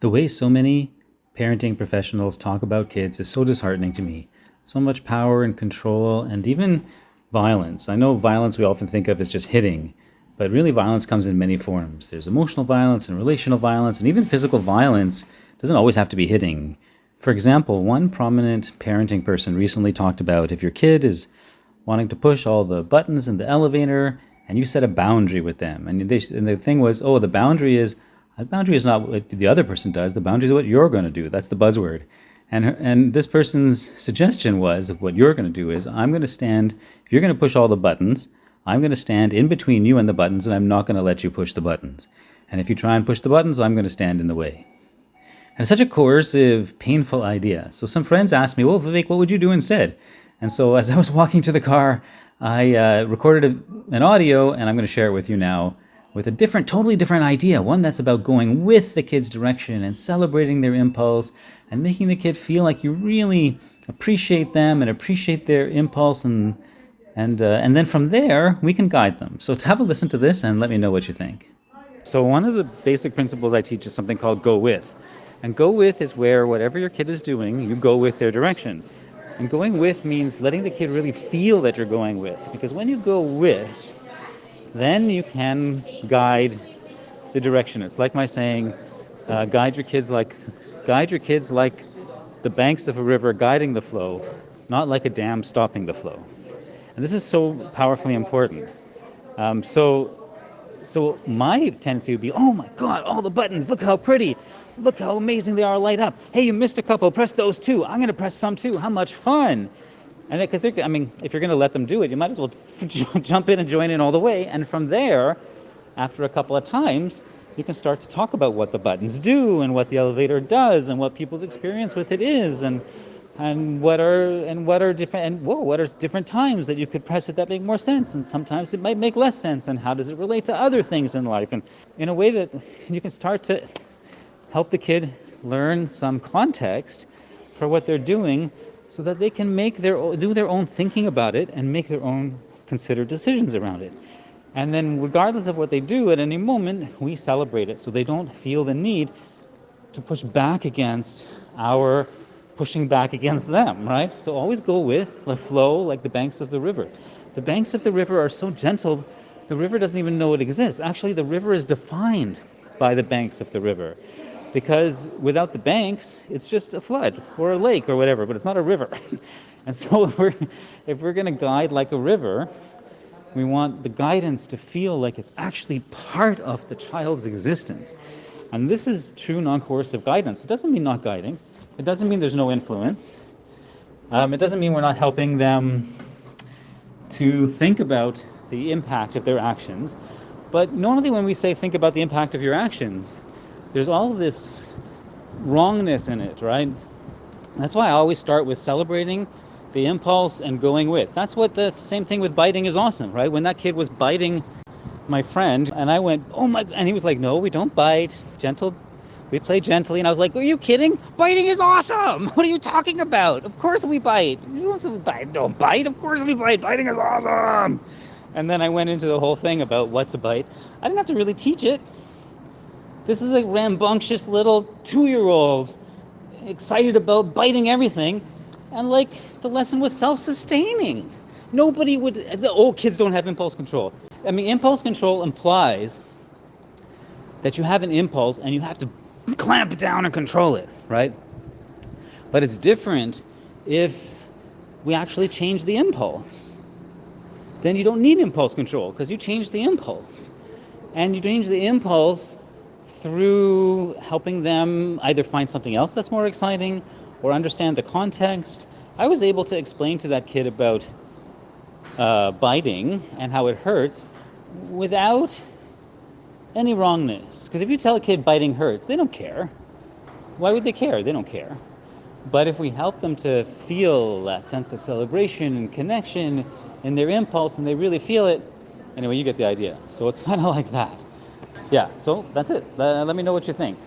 The way so many parenting professionals talk about kids is so disheartening to me. So much power and control and even violence. I know violence we often think of as just hitting, but really violence comes in many forms. There's emotional violence and relational violence, and even physical violence doesn't always have to be hitting. For example, one prominent parenting person recently talked about if your kid is wanting to push all the buttons in the elevator and you set a boundary with them. And the thing was, oh, the boundary is not what the other person does. The boundary is what you're going to do. That's the buzzword. And this person's suggestion was what you're going to do is I'm going to stand, if you're going to push all the buttons, I'm going to stand in between you and the buttons, and I'm not going to let you push the buttons. And if you try and push the buttons, I'm going to stand in the way. And it's such a coercive, painful idea. So some friends asked me, well, Vivek, what would you do instead? And so as I was walking to the car, I recorded an audio, and I'm going to share it with you now, with a totally different idea. One that's about going with the kid's direction and celebrating their impulse and making the kid feel like you really appreciate them and appreciate their impulse. And then from there, we can guide them. So have a listen to this and let me know what you think. So one of the basic principles I teach is something called go with. And go with is where whatever your kid is doing, you go with their direction. And going with means letting the kid really feel that you're going with. Because when you go with, then you can guide the direction. It's like my saying, guide your kids like the banks of a river guiding the flow, not like a dam stopping the flow. And this is so powerfully important. So my tendency would be, oh my God, all the buttons, look how pretty, look how amazing they are light up. Hey, you missed a couple, press those too. I'm going to press some too. How much fun. And because if you're going to let them do it, you might as well jump in and join in all the way. And from there, after a couple of times, you can start to talk about what the buttons do and what the elevator does and what people's experience with it is and what are different times that you could press it that make more sense, and sometimes it might make less sense, and how does it relate to other things in life, and in a way that you can start to help the kid learn some context for what they're doing so that they can do their own thinking about it and make their own considered decisions around it. And then regardless of what they do at any moment, we celebrate it so they don't feel the need to push back against our pushing back against them, right? So always go with the flow like the banks of the river. The banks of the river are so gentle, the river doesn't even know it exists. Actually, the river is defined by the banks of the river, because without the banks, it's just a flood or a lake or whatever, but it's not a river. And so if we're going to guide like a river, we want the guidance to feel like it's actually part of the child's existence. And this is true non-coercive guidance. It doesn't mean not guiding. It doesn't mean there's no influence. It doesn't mean we're not helping them to think about the impact of their actions. But normally when we say think about the impact of your actions, there's all this wrongness in it, right? That's why I always start with celebrating the impulse and going with. That's what the same thing with biting is awesome, right? When that kid was biting my friend and I went, oh my, and he was like, no, we don't bite, gentle, we play gently. And I was like, are you kidding? Biting is awesome. What are you talking about? Of course we bite. You don't bite. Of course we bite. Biting is awesome. And then I went into the whole thing about what to bite. I didn't have to really teach it. This is a rambunctious little 2-year-old excited about biting everything. And like the lesson was self-sustaining. Kids don't have impulse control. Impulse control implies that you have an impulse and you have to clamp down and control it, right? But it's different if we actually change the impulse. Then you don't need impulse control because you change the impulse. And you change the impulse through helping them either find something else that's more exciting or understand the context. I was able to explain to that kid about biting and how it hurts without any wrongness. Because if you tell a kid biting hurts, they don't care. Why would they care? They don't care. But if we help them to feel that sense of celebration and connection in their impulse and they really feel it, anyway, you get the idea. So it's kind of like that. Yeah, so that's it. Let me know what you think.